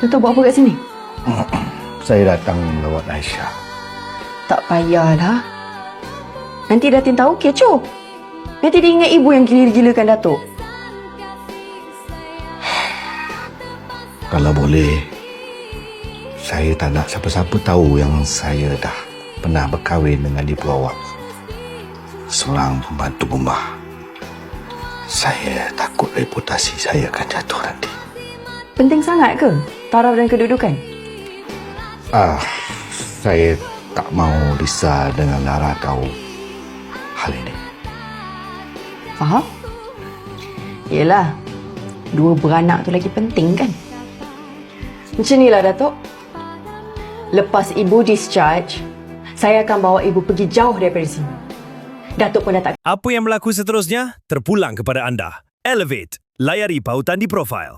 Datuk buat apa kat sini? Saya datang melawat Aisyah. Tak payahlah. Nanti Datin tahu kecoh. Nanti dia ingat ibu yang gila-gilakan Datuk. Kalau boleh, saya tak nak siapa-siapa tahu yang saya dah pernah berkahwin dengan ibu awak. Seorang pembantu rumah. Saya takut reputasi saya akan jatuh nanti. Penting sangat ke taraf dan kedudukan? Saya tak mau Lisa dengan Lara tahu hal ini. Faham? Yelah, dua beranak tu lagi penting kan? Macam inilah Datuk. Lepas ibu discharge, saya akan bawa ibu pergi jauh daripada sini. Datuk pun dah tak... Apa yang berlaku seterusnya terpulang kepada anda. Elevate. Layari pautan di profil.